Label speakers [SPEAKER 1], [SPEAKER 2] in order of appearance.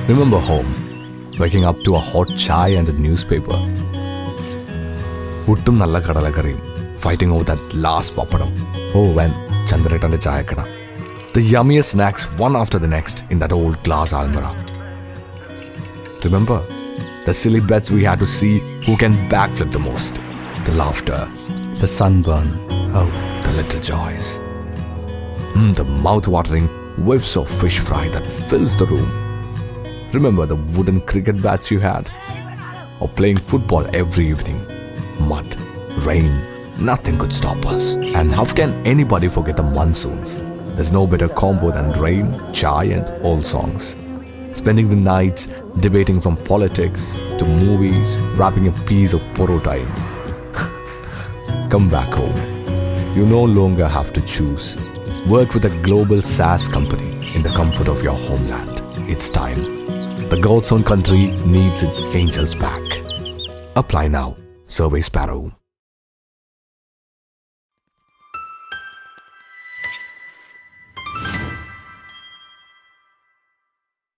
[SPEAKER 1] Remember home, waking up to a hot chai and a newspaper. Puttum nalla kadalakarim, fighting over that last papadam. Oh, when Chandratande chayakada. The yummiest snacks one after the next in that old glass almirah. Remember the silly bets we had to see who can backflip the most. The laughter, the sunburn, oh, the little joys. The mouth-watering whiffs of fish fry that fills the room. Remember the wooden cricket bats you had? Or playing football every evening? Mud, rain, nothing could stop us. And how can anybody forget the monsoons? There's no better combo than rain, chai and old songs. Spending the nights debating from politics to movies, wrapping a piece of porota in. Come back home. You no longer have to choose. Work with a global SaaS company in the comfort of your homeland. It's time. The God's own country needs its angels back. Apply now. SurveySparrow.